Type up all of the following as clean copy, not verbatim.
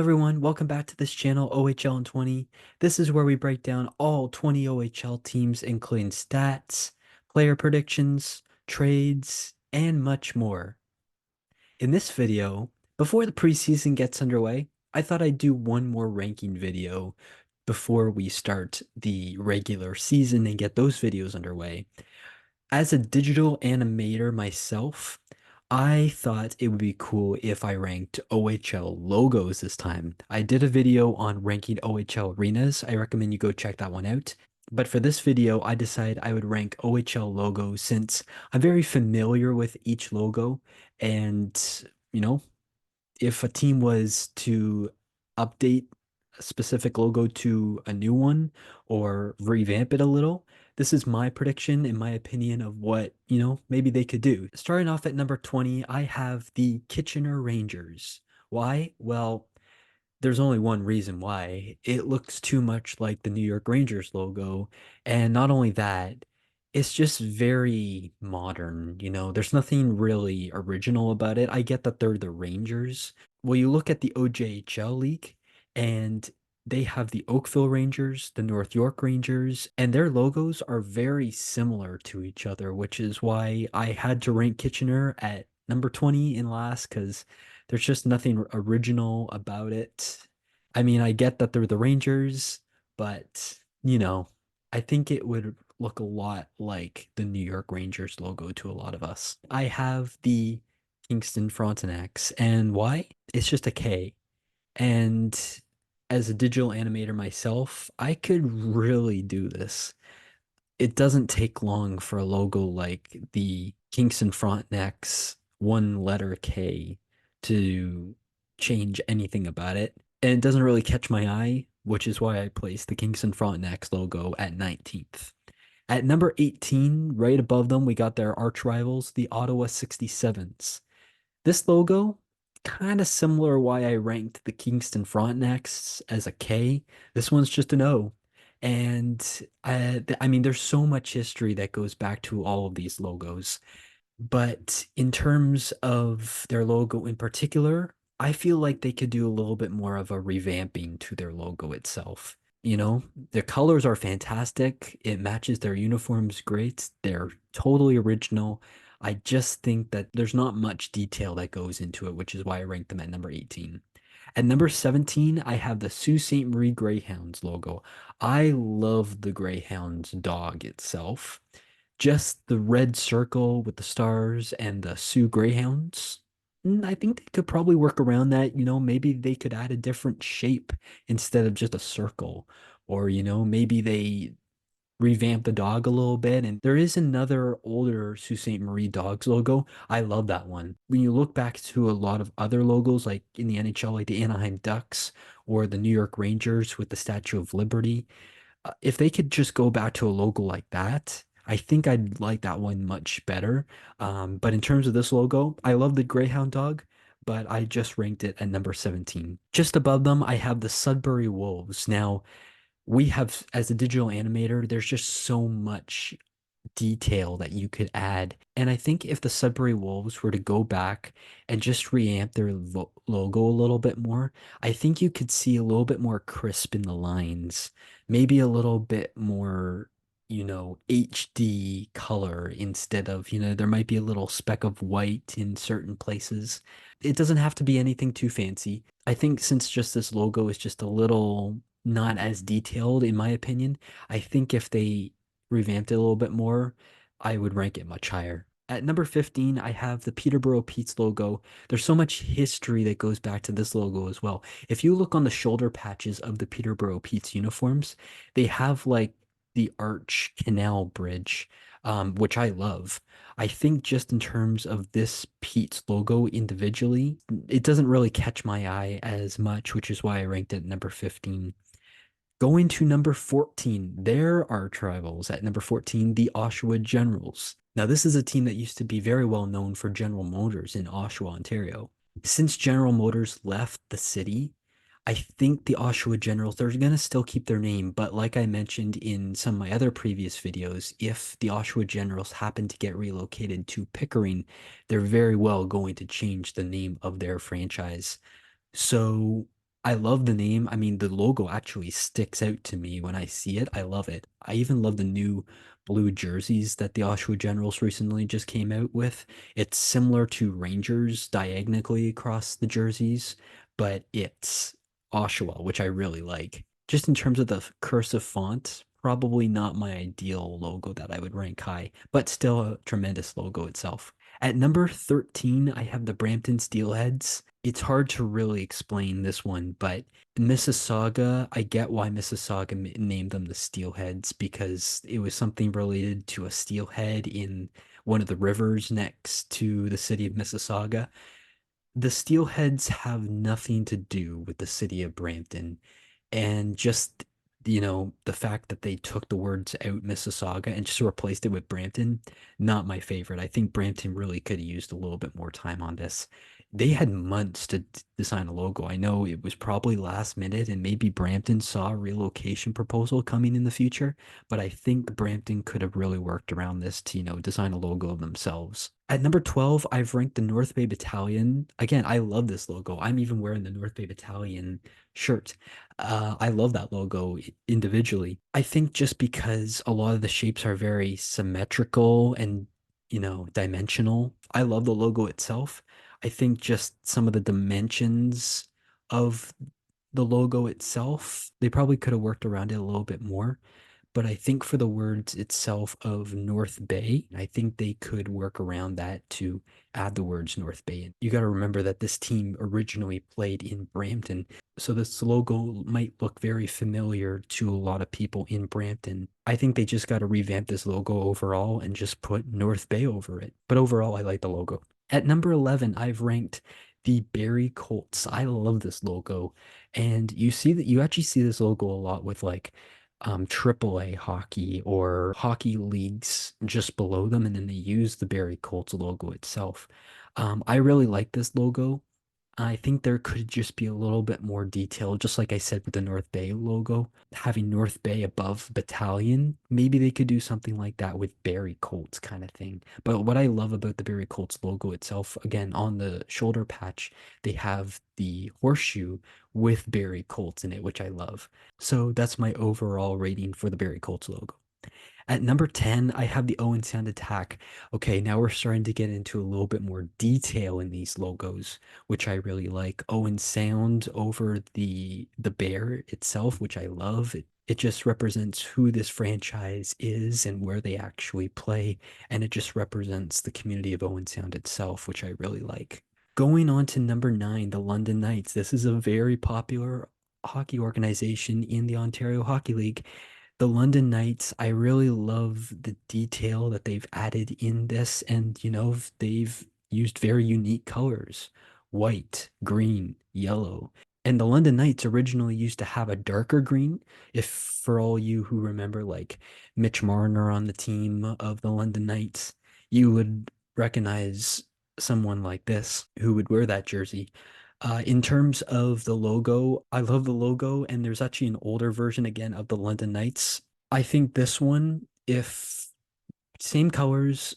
everyone, welcome back to this channel, OHL in 20. This is where we break down all 20 OHL teams, including stats, player predictions, trades, and much more. In this video, before the preseason gets underway, I thought I'd do one more ranking video before we start the regular season and get those videos underway. As a digital animator myself, I thought it would be cool if I ranked OHL logos this time. I did a video on ranking OHL arenas. I recommend you go check that one out. But for this video, I decided I would rank OHL logos since I'm very familiar with each logo. And, you know, if a team was to update a specific logo to a new one or revamp it a little, this is my prediction and my opinion of what, maybe they could do. Starting off at number 20, I have the Kitchener Rangers. Why? Well, there's only one reason why. It looks too much like the New York Rangers logo. And not only that, it's just very modern, there's nothing really original about it. I get that they're the Rangers. Well, you look at the OJHL League and they have the Oakville Rangers, the North York Rangers, and their logos are very similar to each other, which is why I had to rank Kitchener at number 20 in last because there's just nothing original about it. I mean, I get that they're the Rangers, but, I think it would look a lot like the New York Rangers logo to a lot of us. I have the Kingston Frontenacs, and why? It's just a K. And as a digital animator myself, I could really do this. It doesn't take long for a logo like the Kingston Frontenac's one letter K to change anything about it. And it doesn't really catch my eye, which is why I placed the Kingston Frontenac's logo at 19th. At number 18, right above them, we got their arch rivals, the Ottawa 67s. This logo, kind of similar why I ranked the Kingston Frontenacs as a K. This one's just an O. And I mean, there's so much history that goes back to all of these logos. But in terms of their logo in particular, I feel like they could do a little bit more of a revamping to their logo itself. The colors are fantastic. It matches their uniforms great. They're totally original. I just think that there's not much detail that goes into it, which is why I ranked them at number 18. At number 17, I have the Sault Ste. Marie Greyhounds logo. I love the Greyhounds dog itself. Just the red circle with the stars and the Sioux Greyhounds. I think they could probably work around that. Maybe they could add a different shape instead of just a circle. Or, maybe they revamp the dog a little bit. And there is another older Sault Ste. Marie Dogs logo. I love that one. When you look back to a lot of other logos, like in the NHL, like the Anaheim Ducks or the New York Rangers with the Statue of Liberty, if they could just go back to a logo like that, I think I'd like that one much better. But in terms of this logo, I love the Greyhound dog, but I just ranked it at number 17. Just above them, I have the Sudbury Wolves. Now, we have, as a digital animator, there's just so much detail that you could add. And I think if the Sudbury Wolves were to go back and just reamp their logo a little bit more, I think you could see a little bit more crisp in the lines, maybe a little bit more, HD color instead of, there might be a little speck of white in certain places. It doesn't have to be anything too fancy. I think since just this logo is just a little not as detailed, in my opinion, I think if they revamped it a little bit more, I would rank it much higher. At number 15, I have the Peterborough Pete's logo. There's so much history that goes back to this logo as well. If you look on the shoulder patches of the Peterborough Pete's uniforms, they have like the arch canal bridge, which I love. I think just in terms of this Pete's logo individually, it doesn't really catch my eye as much, which is why I ranked it at number 15. Going to number 14, there are rivals at number 14, the Oshawa Generals. Now, this is a team that used to be very well known for General Motors in Oshawa, Ontario. Since General Motors left the city, I think the Oshawa Generals, they're going to still keep their name, but like I mentioned in some of my other previous videos, if the Oshawa Generals happen to get relocated to Pickering, they're very well going to change the name of their franchise. So I love the name. I mean, the logo actually sticks out to me when I see it. I love it. I even love the new blue jerseys that the Oshawa Generals recently just came out with. It's similar to Rangers diagonally across the jerseys, but it's Oshawa, which I really like. Just in terms of the cursive font, probably not my ideal logo that I would rank high, but still a tremendous logo itself. At number 13, I have the Brampton Steelheads. It's hard to really explain this one, but Mississauga, I get why Mississauga named them the Steelheads because it was something related to a steelhead in one of the rivers next to the city of Mississauga. The Steelheads have nothing to do with the city of Brampton. And just, the fact that they took the words out Mississauga and just replaced it with Brampton, not my favorite. I think Brampton really could have used a little bit more time on this. They had months to design a logo. I know it was probably last minute, and maybe Brampton saw a relocation proposal coming in the future, but I think Brampton could have really worked around this to, design a logo themselves. At number 12, I've ranked the North Bay Battalion. Again, I love this logo. I'm even wearing the North Bay Battalion shirt. I love that logo individually. I think just because a lot of the shapes are very symmetrical and, dimensional. I love the logo itself. I think just some of the dimensions of the logo itself, they probably could have worked around it a little bit more. But I think for the words itself of North Bay, I think they could work around that to add the words North Bay. And you got to remember that this team originally played in Brampton. So this logo might look very familiar to a lot of people in Brampton. I think they just got to revamp this logo overall and just put North Bay over it. But overall, I like the logo. At number 11, I've ranked the Barrie Colts. I love this logo. And you actually see this logo a lot with like AAA hockey or hockey leagues just below them, and then they use the Barrie Colts logo itself. I really like this logo. I think there could just be a little bit more detail, just like I said with the North Bay logo, having North Bay above battalion. Maybe they could do something like that with Barrie Colts kind of thing. But what I love about the Barrie Colts logo itself, again, on the shoulder patch, they have the horseshoe with Barrie Colts in it, which I love. So that's my overall rating for the Barrie Colts logo. At number 10, I have the Owen Sound Attack. Okay, now we're starting to get into a little bit more detail in these logos, which I really like. Owen Sound over the bear itself, which I love. It just represents who this franchise is and where they actually play, and it just represents the community of Owen Sound itself, which I really like. Going on to number 9, the London Knights. This is a very popular hockey organization in the Ontario Hockey League. The London Knights, I really love the detail that they've added in this, and they've used very unique colors: white, green, yellow. And the London Knights originally used to have a darker green. If for all you who remember like Mitch Marner on the team of the London Knights, you would recognize someone like this who would wear that jersey. In terms of the logo, I love the logo, and there's actually an older version again of the London Knights. I think this one, if same colors,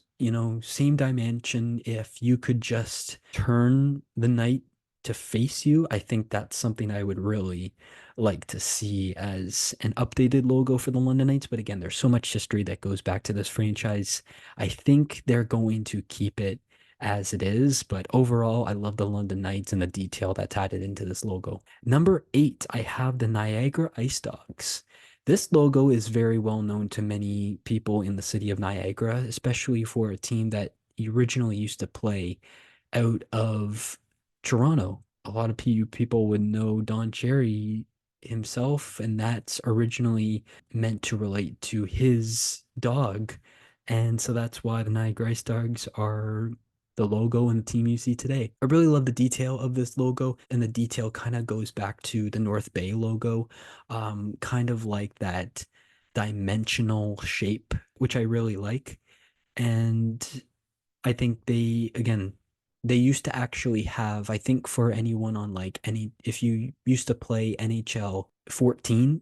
same dimension, if you could just turn the knight to face you, I think that's something I would really like to see as an updated logo for the London Knights. But again, there's so much history that goes back to this franchise. I think they're going to keep it as it is, but overall, I love the London Knights and the detail that's added into this logo. Number 8, I have the Niagara Ice Dogs. This logo is very well known to many people in the city of Niagara, especially for a team that originally used to play out of Toronto. A lot of people would know Don Cherry himself, and that's originally meant to relate to his dog. And so that's why the Niagara Ice Dogs are the logo and the team you see today. I really love the detail of this logo, and the detail kind of goes back to the North Bay logo, kind of like that dimensional shape, which I really like. And I think they used to actually have, I think for anyone on like if you used to play NHL 14,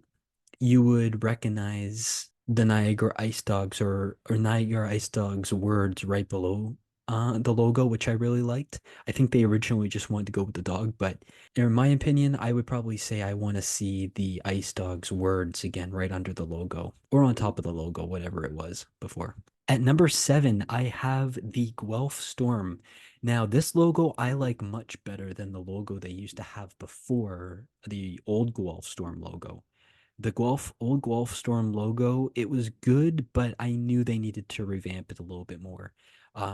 you would recognize the Niagara Ice Dogs or Niagara Ice Dogs words right below the logo, which I really liked. I think they originally just wanted to go with the dog, but in my opinion, I would probably say I want to see the Ice Dog's words again right under the logo or on top of the logo, whatever it was before. At number 7, I have the Guelph Storm. Now, this logo I like much better than the logo they used to have before, the old Guelph Storm logo. The old Guelph Storm logo, it was good, but I knew they needed to revamp it a little bit more.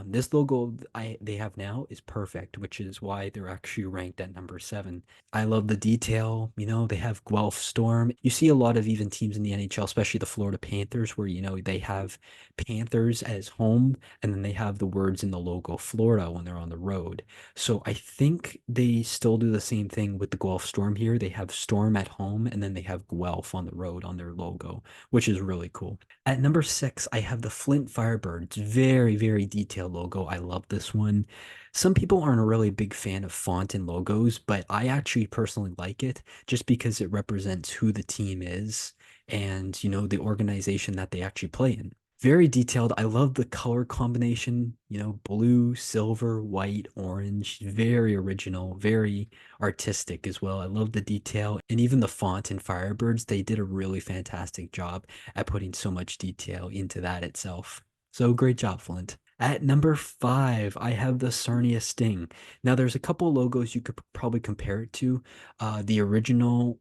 This logo they have now is perfect, which is why they're actually ranked at number 7. I love the detail. They have Guelph Storm. You see a lot of even teams in the NHL, especially the Florida Panthers, where they have Panthers as home, and then they have the words in the logo Florida when they're on the road. So I think they still do the same thing with the Guelph Storm here. They have Storm at home, and then they have Guelph on the road on their logo, which is really cool. At number 6, I have the Flint Firebirds. Very, very detailed logo. I love this one. Some people aren't a really big fan of font and logos, but I actually personally like it just because it represents who the team is and, the organization that they actually play in. Very detailed. I love the color combination, blue, silver, white, orange. Very original, very artistic as well. I love the detail and even the font in Firebirds. They did a really fantastic job at putting so much detail into that itself. So great job, Flint. At number 5, I have the Sarnia Sting. Now, there's a couple logos you could probably compare it to. The original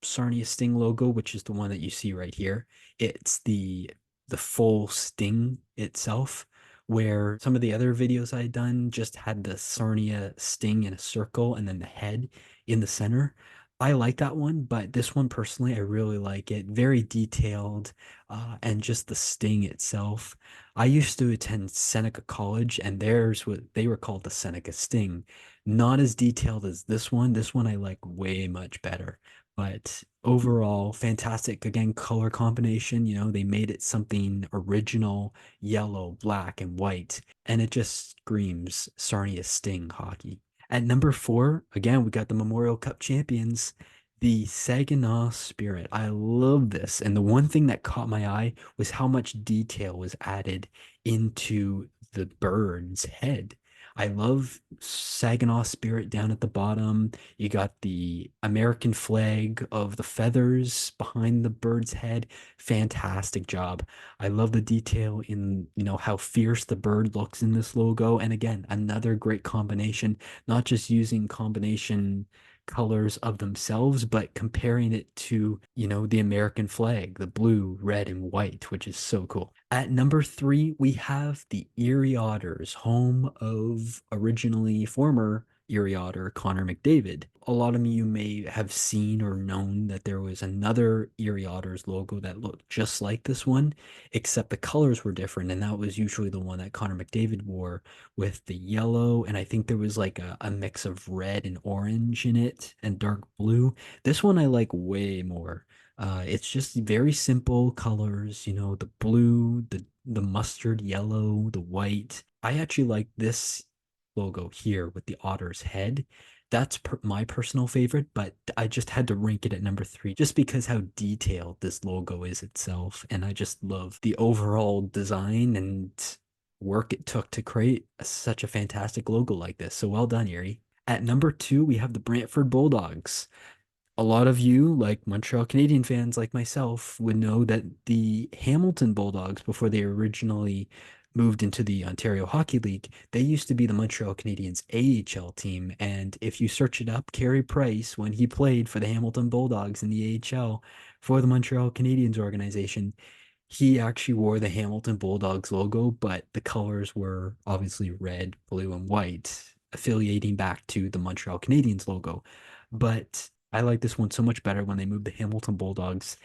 Sarnia Sting logo, which is the one that you see right here. It's the full sting itself, where some of the other videos I had done just had the Sarnia sting in a circle and then the head in the center. I like that one, but this one personally, I really like it. Very detailed, and just the sting itself. I used to attend Seneca College, and theirs they were called the Seneca Sting. Not as detailed as this one. This one I like way much better. But overall, fantastic. Again, color combination. They made it something original, yellow, black, and white. And it just screams Sarnia Sting hockey. At number 4, again, we got the Memorial Cup champions, the Saginaw Spirit. I love this. And the one thing that caught my eye was how much detail was added into the bird's head. I love Saginaw Spirit down at the bottom. You got the American flag of the feathers behind the bird's head. Fantastic job. I love the detail in, how fierce the bird looks in this logo. And again, another great combination, not just using combination colors of themselves, but comparing it to, the American flag, the blue, red, and white, which is so cool. At number 3, we have the Erie Otters, home of originally former Erie Otter Connor McDavid. A lot of you may have seen or known that there was another Erie Otters logo that looked just like this one, except the colors were different, and that was usually the one that Connor McDavid wore with the yellow, and I think there was like a mix of red and orange in it and dark blue. This one I like way more. It's just very simple colors, the blue, the mustard yellow, the white. I actually like this logo here with the otter's head. That's my personal favorite, but I just had to rank it at number 3 just because how detailed this logo is itself. And I just love the overall design and work it took to create such a fantastic logo like this. So well done, Erie. At number 2, we have the Brantford Bulldogs. A lot of you, like Montreal Canadian fans like myself, would know that the Hamilton Bulldogs, before they originally moved into the Ontario Hockey League, they used to be the Montreal Canadiens AHL team. And if you search it up, Carey Price, when he played for the Hamilton Bulldogs in the AHL for the Montreal Canadiens organization, he actually wore the Hamilton Bulldogs logo, but the colors were obviously red, blue, and white, affiliating back to the Montreal Canadiens logo. But I like this one so much better when they moved the Hamilton Bulldogs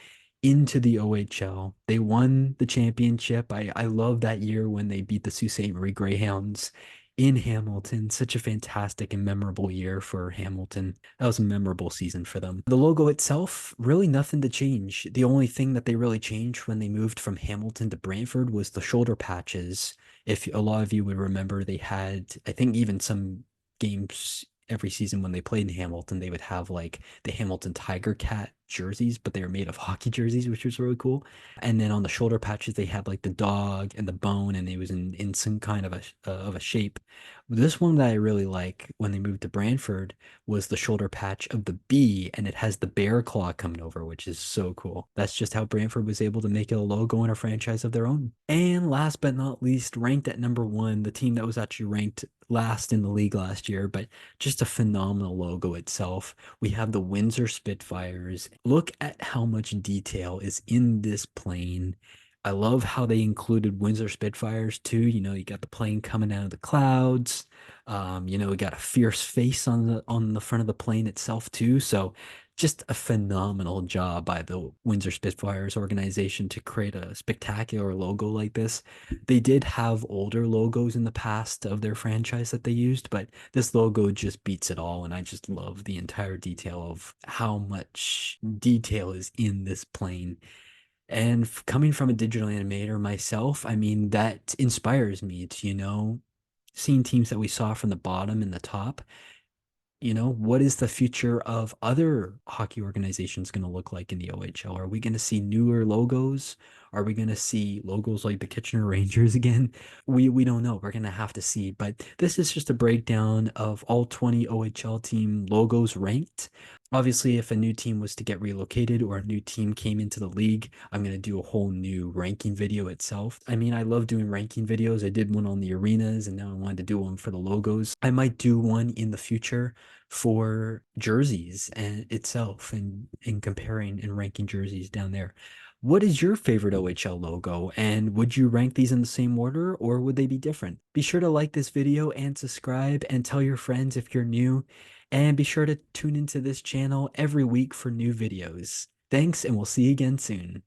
into the OHL. They won the championship. I love that year when they beat the Sault Ste. Marie Greyhounds in Hamilton. Such a fantastic and memorable year for Hamilton. That was a memorable season for them. The logo itself, really nothing to change. The only thing that they really changed when they moved from Hamilton to Brantford was the shoulder patches. If a lot of you would remember, they had, I think, even some games every season when they played in Hamilton, they would have like the Hamilton Tiger Cat jerseys, but they were made of hockey jerseys, which was really cool. And then on the shoulder patches, they had like the dog and the bone, and it was in some kind of a shape. This one that I really like when they moved to Brantford was the shoulder patch of the bee, and it has the bear claw coming over, which is so cool. That's just how Brantford was able to make it a logo and a franchise of their own. And last but not least, ranked at number one, the team that was actually ranked last in the league last year, but just a phenomenal logo itself. We have the Windsor Spitfires. Look at how much detail is in this plane. I love how they included Windsor Spitfires too. You got the plane coming out of the clouds. We got a fierce face on the front of the plane itself too. So just a phenomenal job by the Windsor Spitfires organization to create a spectacular logo like this. They did have older logos in the past of their franchise that they used, but this logo just beats it all. And I just love the entire detail of how much detail is in this plane. And coming from a digital animator myself, I mean, that inspires me to, seeing teams that we saw from the bottom and the top. What is the future of other hockey organizations going to look like in the OHL? Are we going to see newer logos? Are we going to see logos like the Kitchener Rangers again? We don't know. We're going to have to see. But this is just a breakdown of all 20 OHL team logos ranked. Obviously, if a new team was to get relocated or a new team came into the league, I'm going to do a whole new ranking video itself. I mean, I love doing ranking videos. I did one on the arenas and now I wanted to do one for the logos. I might do one in the future for jerseys and itself and comparing and ranking jerseys down there. What is your favorite OHL logo, and would you rank these in the same order or would they be different? Be sure to like this video and subscribe and tell your friends if you're new, and be sure to tune into this channel every week for new videos. Thanks, and we'll see you again soon.